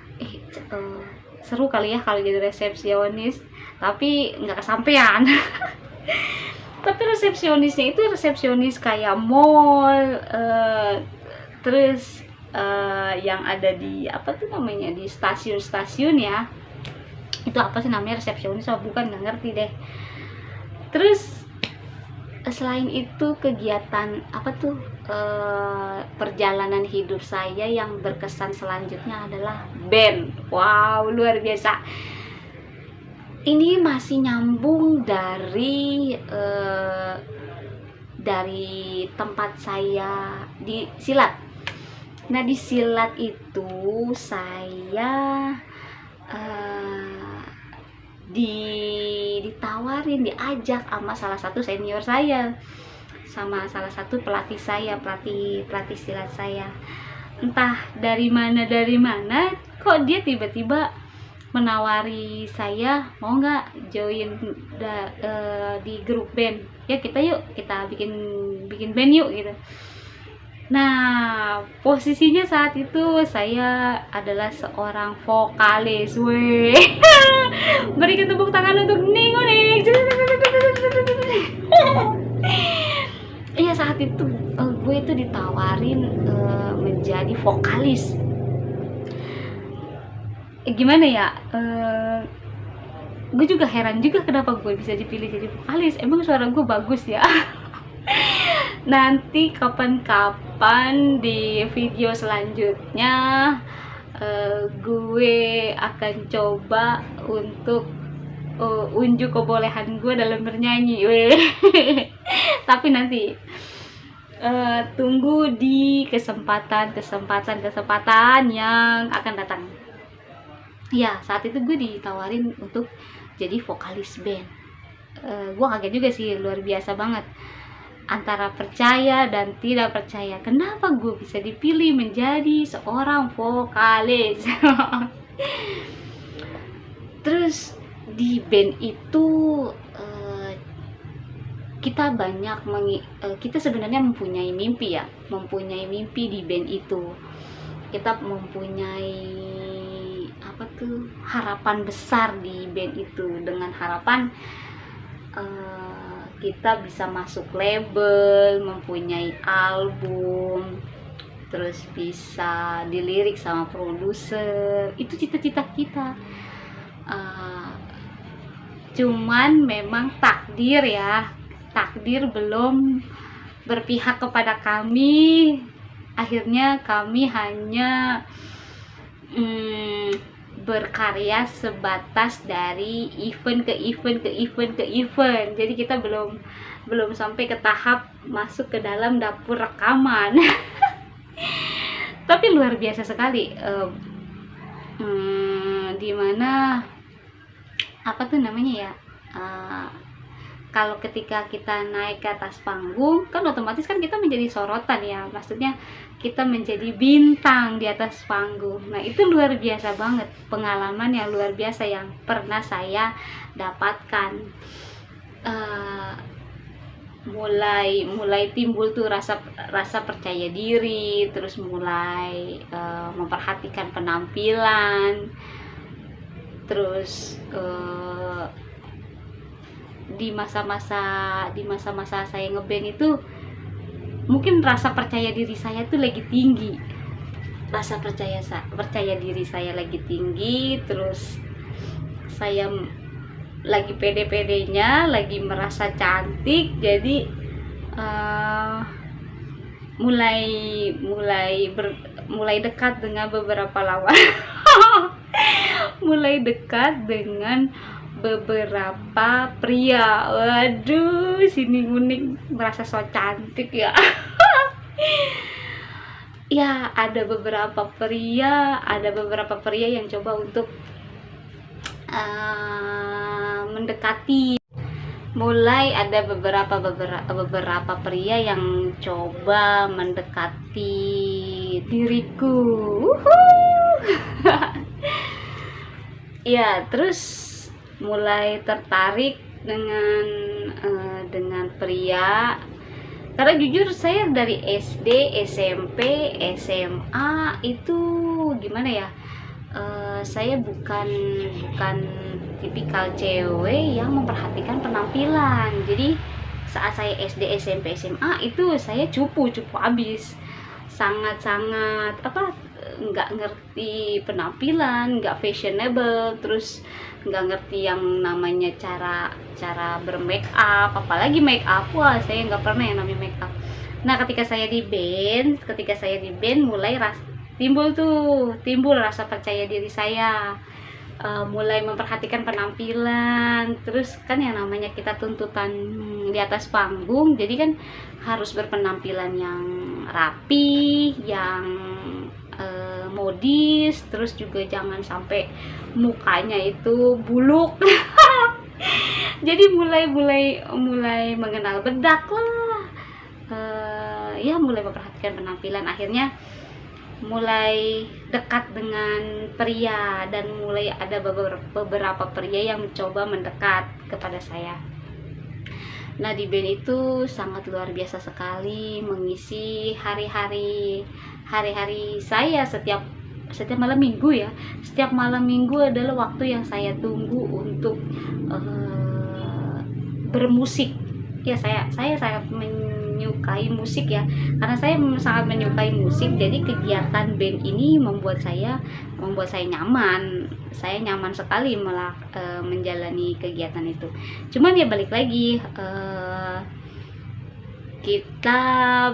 seru kali ya kalau jadi resepsionis, tapi nggak kesampean. Tapi resepsionisnya itu resepsionis kayak mall, terus yang ada di apa tuh namanya, di stasiun-stasiun ya. Itu apa sih namanya, resepsionis apa bukan, nggak ngerti deh. Terus selain itu kegiatan apa tuh, perjalanan hidup saya yang berkesan selanjutnya adalah band. Wow, luar biasa. Ini masih nyambung dari tempat saya di silat. Nah, di silat itu saya ditawarin, diajak sama salah satu senior saya, sama salah satu pelatih saya, pelatih silat saya. Entah dari mana kok dia tiba-tiba menawari saya, mau nggak join di grup band ya, kita bikin band yuk gitu. Nah, posisinya saat itu saya adalah seorang vokalis. Weh. Berikan tepuk tangan untuk Ningo nih. Iya, saat itu gue itu ditawarin menjadi vokalis. Gimana ya? Gue juga heran juga kenapa gue bisa dipilih jadi vokalis. Emang suara gue bagus ya? Nanti kapan-kapan di video selanjutnya gue akan coba untuk unjuk kebolehan gue dalam bernyanyi. Tapi nanti tunggu di kesempatan yang akan datang. Ya, saat itu gue ditawarin untuk jadi vokalis band. Gue kaget juga sih, luar biasa banget. Antara percaya dan tidak percaya, kenapa gue bisa dipilih menjadi seorang vokalis. Terus di band itu kita sebenarnya mempunyai mimpi di band itu. Kita mempunyai harapan besar di band itu, dengan harapan kita bisa masuk label, mempunyai album, terus bisa dilirik sama produser. Itu cita-cita kita. Cuman memang takdir belum berpihak kepada kami. Akhirnya kami hanya berkarya sebatas dari event ke event. Jadi kita belum sampai ke tahap masuk ke dalam dapur rekaman. Tapi luar biasa sekali, dimana kalau ketika kita naik ke atas panggung kan otomatis kan kita menjadi sorotan ya, maksudnya kita menjadi bintang di atas panggung. Nah, itu luar biasa banget, pengalaman yang luar biasa yang pernah saya dapatkan. Mulai timbul tuh rasa percaya diri, terus mulai memperhatikan penampilan, terus di masa-masa saya ngeband itu mungkin rasa percaya diri saya tuh lagi tinggi, terus saya lagi pede-pedenya, lagi merasa cantik, jadi mulai dekat dengan beberapa lawan. Mulai dekat dengan beberapa pria. Waduh, sini unik, merasa so cantik ya. Ya, ada beberapa pria yang coba untuk mendekati. Mulai ada beberapa pria yang coba mendekati diriku. Ya, terus mulai tertarik dengan pria, karena jujur saya dari SD, SMP, SMA itu gimana ya, saya bukan tipikal cewek yang memperhatikan penampilan. Jadi saat saya SD, SMP, SMA itu saya cupu habis, sangat-sangat nggak ngerti penampilan, nggak fashionable, terus nggak ngerti yang namanya cara bermake up, apalagi make up. Wah, saya nggak pernah yang namanya make up. Nah, ketika saya di band mulai timbul rasa percaya diri saya. Mulai memperhatikan penampilan, terus kan yang namanya kita tuntutan di atas panggung, jadi kan harus berpenampilan yang rapi, yang modis, terus juga jangan sampai mukanya itu buluk. Jadi mulai mengenal bedak lah, ya mulai memperhatikan penampilan, akhirnya mulai dekat dengan pria, dan mulai ada beberapa pria yang mencoba mendekat kepada saya. Nah, di band itu sangat luar biasa sekali, mengisi hari-hari saya setiap malam minggu ya. Setiap malam minggu adalah waktu yang saya tunggu untuk bermusik. Ya, saya sangat menyukai musik ya, karena saya sangat menyukai musik. Jadi kegiatan band ini membuat saya nyaman. Saya nyaman sekali menjalani kegiatan itu. Cuman ya balik lagi, kita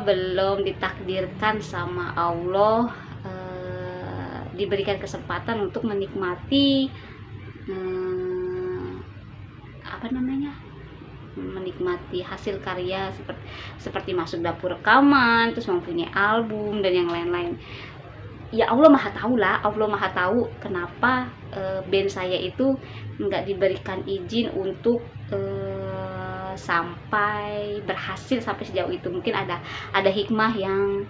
belum ditakdirkan sama Allah diberikan kesempatan untuk menikmati menikmati hasil karya seperti masuk dapur rekaman, terus mempunyai album dan yang lain-lain. Ya Allah Maha tahu lah, Allah Maha tahu kenapa band saya itu nggak diberikan izin untuk sampai berhasil sampai sejauh itu. Mungkin ada hikmah yang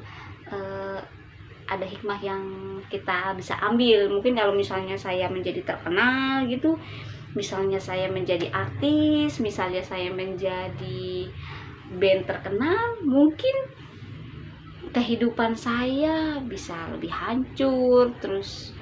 kita bisa ambil. Mungkin kalau misalnya saya menjadi terkenal gitu, misalnya saya menjadi artis, misalnya saya menjadi band terkenal, mungkin kehidupan saya bisa lebih hancur. Terus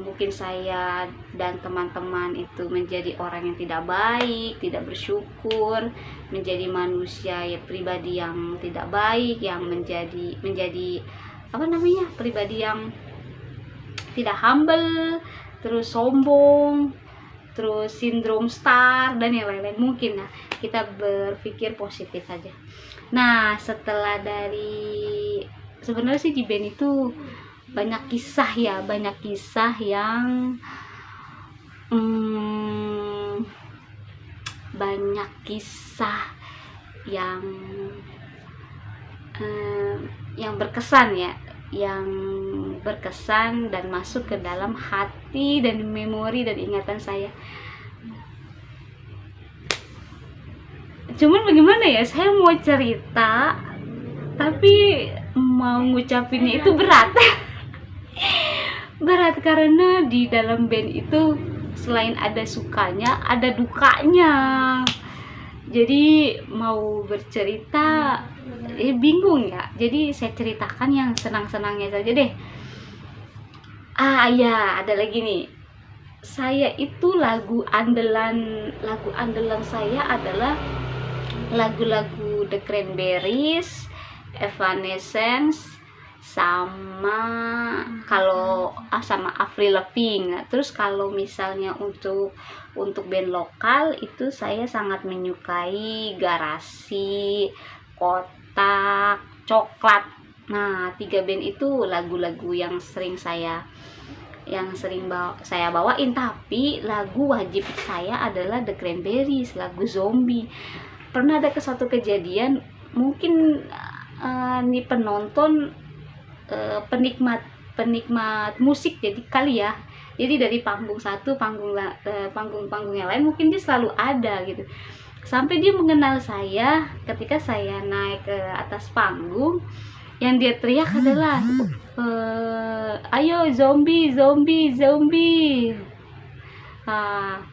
mungkin saya dan teman-teman itu menjadi orang yang tidak baik, tidak bersyukur, menjadi manusia ya pribadi yang tidak baik, yang menjadi pribadi yang tidak humble, terus sombong, terus sindrom star dan yang lain-lain. Mungkin kita berpikir positif aja. Nah, sebenarnya sih di band itu banyak kisah yang berkesan ya, yang berkesan dan masuk ke dalam hati dan memori dan ingatan saya. Cuman bagaimana ya, saya mau cerita tapi mau ngucapinnya itu berat. Berat karena di dalam band itu selain ada sukanya, ada dukanya. Jadi mau bercerita bingung ya. Jadi saya ceritakan yang senang-senangnya saja deh. Ya, ada lagi nih. Saya itu lagu andalan saya adalah lagu-lagu The Cranberries, Evanescence, sama Avril Lavigne. Nah, terus kalau misalnya untuk band lokal itu saya sangat menyukai Garasi, Kotak, Coklat. Nah, 3 band itu lagu-lagu yang sering saya bawain. Tapi lagu wajib saya adalah The Cranberries, lagu Zombie. Pernah ada satu kejadian, mungkin nih penonton penikmat musik jadi kali ya. Jadi dari panggung satu panggung yang lain mungkin dia selalu ada gitu. Sampai dia mengenal saya ketika saya naik ke atas panggung. Yang dia teriak adalah ayo zombie.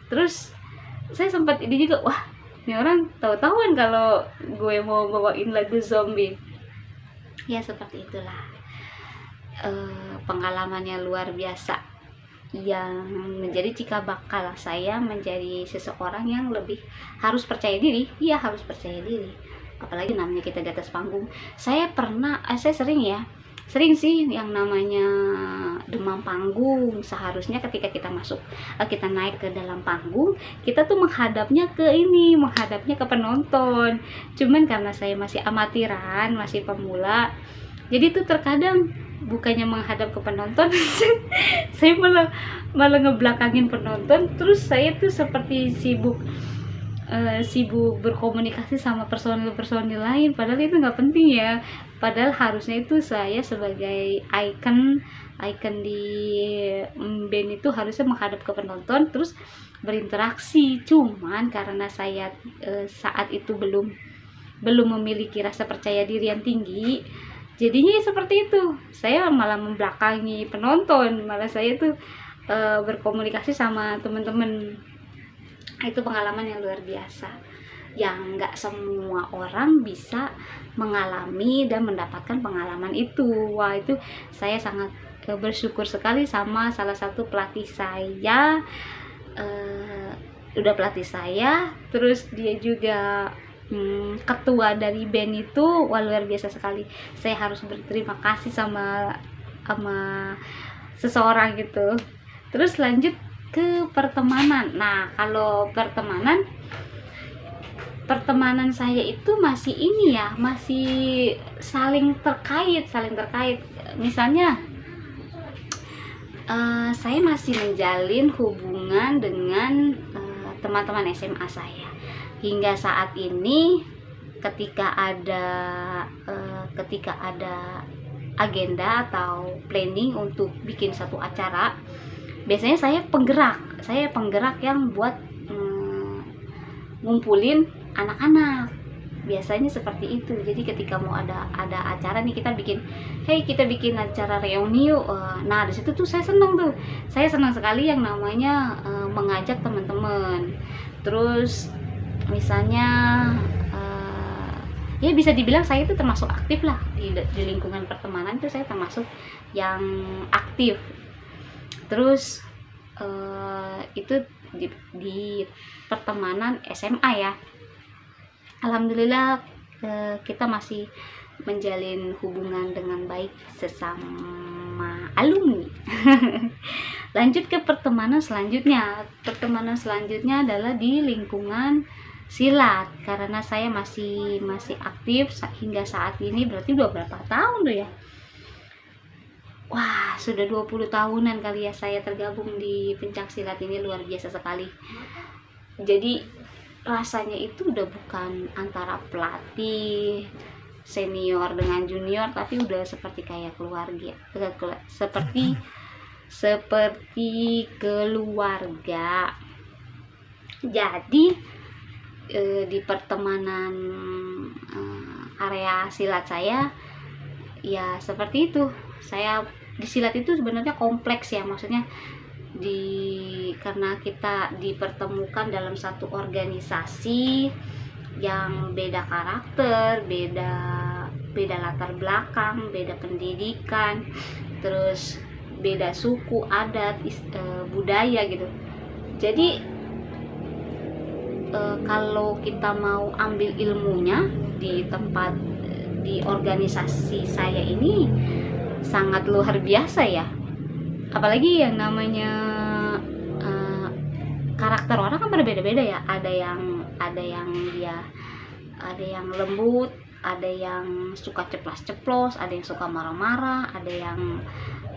Terus saya sempat ide juga, wah ini orang tahu-tahuan kalau gue mau bawain lagu Zombie. Ya seperti itulah, pengalamannya luar biasa. yang menjadi cikal bakal saya menjadi seseorang yang lebih harus percaya diri. Iya, harus percaya diri, apalagi namanya kita di atas panggung. Saya sering sih yang namanya demam panggung. Seharusnya ketika kita naik ke dalam panggung, kita tuh menghadapnya ke penonton. Cuman karena saya masih amatiran, masih pemula, jadi tuh terkadang bukannya menghadap ke penonton, saya malah ngebelakangin penonton. Terus saya tuh seperti sibuk berkomunikasi sama personil lain, padahal itu nggak penting ya. Padahal harusnya itu saya sebagai icon di band itu harusnya menghadap ke penonton terus berinteraksi. Cuman karena saya saat itu belum memiliki rasa percaya diri yang tinggi, jadinya seperti itu. Saya malah membelakangi penonton, malah saya tuh berkomunikasi sama teman-teman. Itu pengalaman yang luar biasa, yang nggak semua orang bisa mengalami dan mendapatkan pengalaman itu. Wah, itu saya sangat bersyukur sekali sama salah satu pelatih saya. Udah pelatih saya, terus dia juga ketua dari band itu. Wah, luar biasa sekali. Saya harus berterima kasih sama seseorang gitu. Terus lanjut ke pertemanan. Nah, kalau pertemanan saya itu masih saling terkait. Misalnya saya masih menjalin hubungan dengan teman-teman SMA saya hingga saat ini. Ketika ada agenda atau planning untuk bikin satu acara, biasanya saya penggerak yang buat ngumpulin anak-anak. Biasanya seperti itu. Jadi ketika mau ada acara nih, kita bikin acara reuni yuk. Nah, di situ tuh saya senang sekali yang namanya mengajak teman-teman. Terus misalnya ya bisa dibilang saya itu termasuk aktif lah di lingkungan pertemanan. Itu saya termasuk yang aktif. Terus itu di pertemanan SMA ya. Alhamdulillah kita masih menjalin hubungan dengan baik sesama alumni. Lanjut ke pertemanan selanjutnya. Pertemanan selanjutnya adalah di lingkungan silat, karena saya masih aktif hingga saat ini. Berarti udah berapa tahun tuh ya? Wah, sudah 20 tahunan kali ya saya tergabung di pencak silat ini. Luar biasa sekali. Jadi rasanya itu udah bukan antara pelatih senior dengan junior, tapi udah seperti kayak keluarga, seperti keluarga. Jadi di pertemanan area silat saya ya seperti itu. Saya di silat itu sebenarnya kompleks ya, maksudnya karena kita dipertemukan dalam satu organisasi yang beda karakter, beda latar belakang, beda pendidikan, terus beda suku, adat, budaya gitu. Jadi kalau kita mau ambil ilmunya di organisasi saya ini sangat luar biasa ya. Apalagi yang namanya karakter orang kan berbeda-beda ya. Ada yang lembut, ada yang suka ceplas-ceplos, ada yang suka marah-marah, ada yang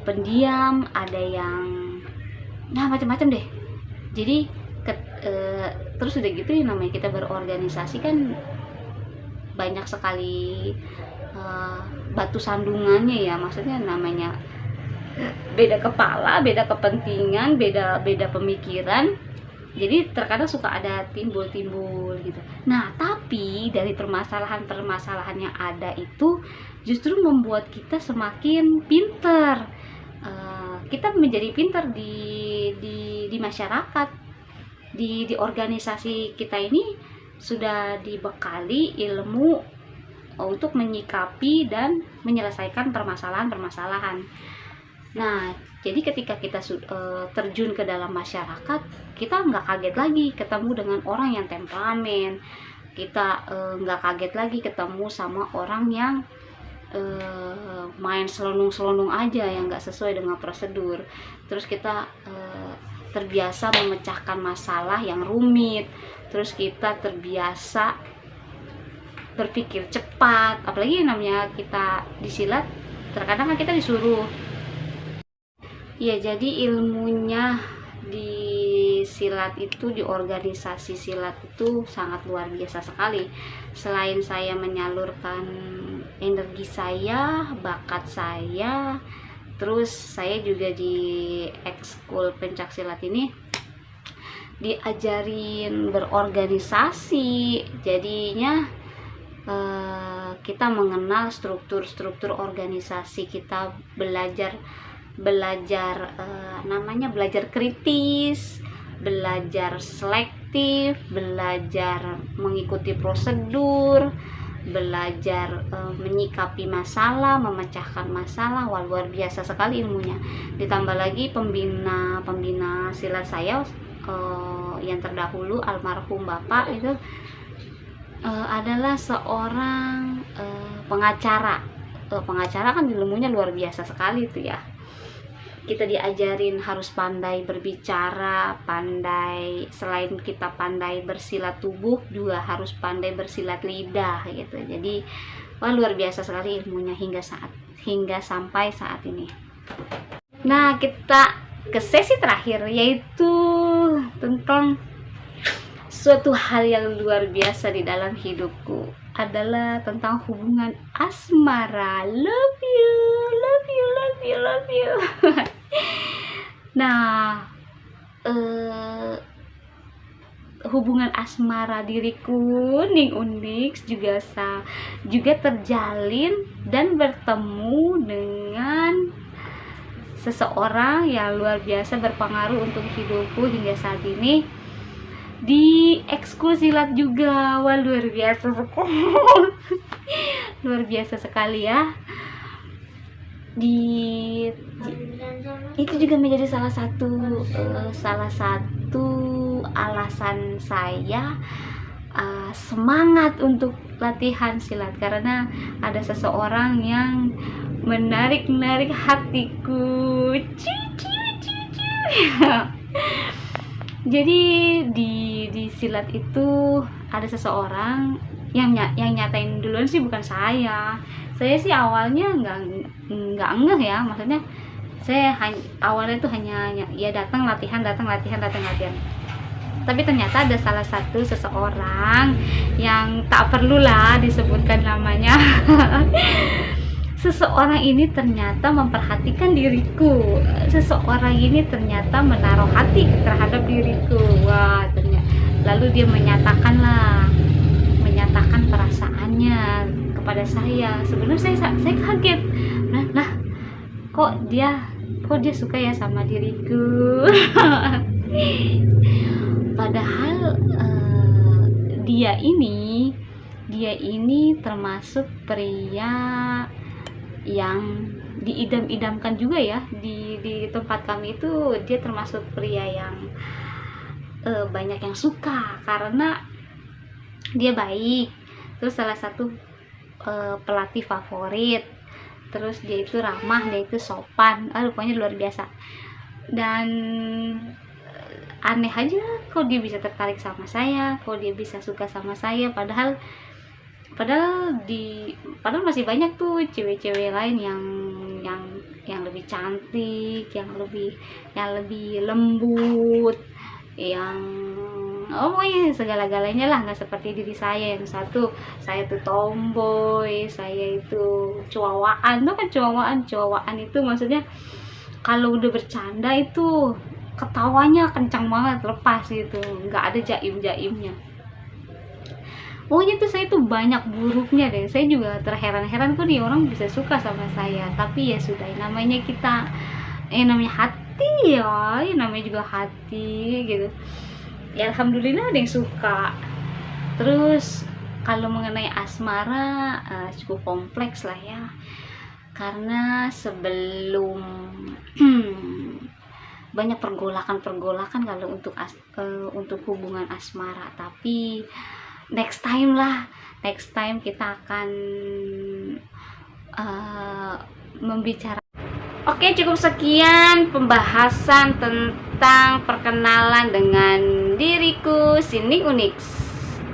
pendiam, ada yang macam-macam deh. Jadi terus udah gitu ya, namanya kita berorganisasi kan banyak sekali batu sandungannya ya. Maksudnya namanya beda kepala, beda kepentingan, beda pemikiran. Jadi terkadang suka ada timbul gitu. Nah, tapi dari permasalahan yang ada itu justru membuat kita semakin pinter. Kita menjadi pinter di masyarakat. Di organisasi kita ini sudah dibekali ilmu untuk menyikapi dan menyelesaikan permasalahan. Nah, jadi ketika kita terjun ke dalam masyarakat, kita nggak kaget lagi ketemu dengan orang yang temperamen, kita nggak kaget lagi ketemu sama orang yang main selonung-selonung aja yang nggak sesuai dengan prosedur. Terus kita terbiasa memecahkan masalah yang rumit, terus kita terbiasa berpikir cepat, apalagi namanya kita disilat, terkadang kan kita disuruh. Ya, jadi ilmunya di silat itu, di organisasi silat itu sangat luar biasa sekali. Selain saya menyalurkan energi saya, bakat saya, terus saya juga di ekskul pencaksilat ini diajarin berorganisasi. Jadinya kita mengenal struktur-struktur organisasi, kita belajar namanya belajar kritis, belajar selektif, belajar mengikuti prosedur, belajar menyikapi masalah, memecahkan masalah. Wah, luar biasa sekali ilmunya. Ditambah lagi pembina silat saya yang terdahulu, almarhum Bapak itu adalah seorang pengacara. Pengacara kan ilmunya luar biasa sekali itu ya. Kita diajarin harus pandai berbicara, selain kita pandai bersilat tubuh, juga harus pandai bersilat lidah gitu. Jadi wah, luar biasa sekali ilmunya hingga sampai saat ini. Nah, kita ke sesi terakhir, yaitu tentang suatu hal yang luar biasa di dalam hidupku, adalah tentang hubungan asmara. Love you, love you, love you, love you. Nah, hubungan asmara diriku Ning Unix juga terjalin dan bertemu dengan seseorang yang luar biasa berpengaruh untuk hidupku hingga saat ini, di ekskul silat juga. Wah, luar biasa sekali. Luar biasa sekali ya. Itu juga menjadi salah satu alasan saya semangat untuk latihan silat, karena ada seseorang yang menarik hatiku. Jadi di silat itu ada seseorang yang nyatain duluan sih, bukan saya. Saya sih awalnya nggak ngeh ya, maksudnya saya awalnya itu hanya ya datang latihan. Tapi ternyata ada salah satu seseorang yang tak perlulah disebutkan namanya. Seseorang ini ternyata memperhatikan diriku. Seseorang ini ternyata menaruh hati terhadap diriku. Wah, ternyata. Lalu dia menyatakan perasaannya kepada saya. Sebenarnya saya kaget. Nah, kok dia suka ya sama diriku. Padahal dia ini termasuk pria yang diidam-idamkan juga ya di tempat kami itu. Dia termasuk pria yang banyak yang suka karena dia baik, terus salah satu pelatih favorit, terus dia itu ramah, dia itu sopan, pokoknya luar biasa. Dan aneh aja kok dia bisa tertarik sama saya, kok dia bisa suka sama saya, padahal masih banyak tuh cewek-cewek lain yang lebih cantik, yang lebih lembut, yang pokoknya segala-galanya lah, nggak seperti diri saya. Yang satu, saya tuh tomboy, saya itu cuawaan. Tuh kan cuawaan itu maksudnya kalau udah bercanda itu ketawanya kencang banget, lepas gitu, nggak ada jaim-jaimnya. Pokoknya tuh saya tuh banyak buruknya deh. Saya juga terheran-heran kok nih orang bisa suka sama saya. Tapi ya sudah, namanya kita namanya hati ya, namanya juga hati gitu. Ya alhamdulillah ada yang suka. Terus kalau mengenai asmara cukup kompleks lah ya, karena sebelum banyak pergolakan kalau untuk hubungan asmara, tapi next time kita akan membicarakan. Oke, cukup sekian pembahasan tentang perkenalan dengan diriku, Sining Unix.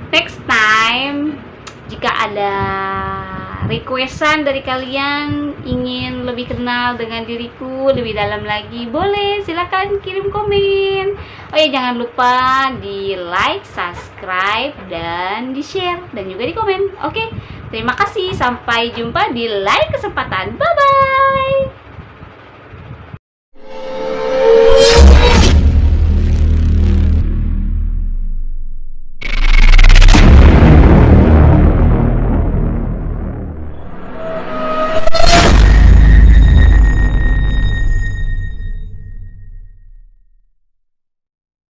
Next time, jika ada requestan dari kalian ingin lebih kenal dengan diriku lebih dalam lagi, boleh silakan kirim komen. Oh ya, jangan lupa di like, subscribe, dan di share, dan juga di komen. Oke, terima kasih, sampai jumpa di lain kesempatan. Bye bye.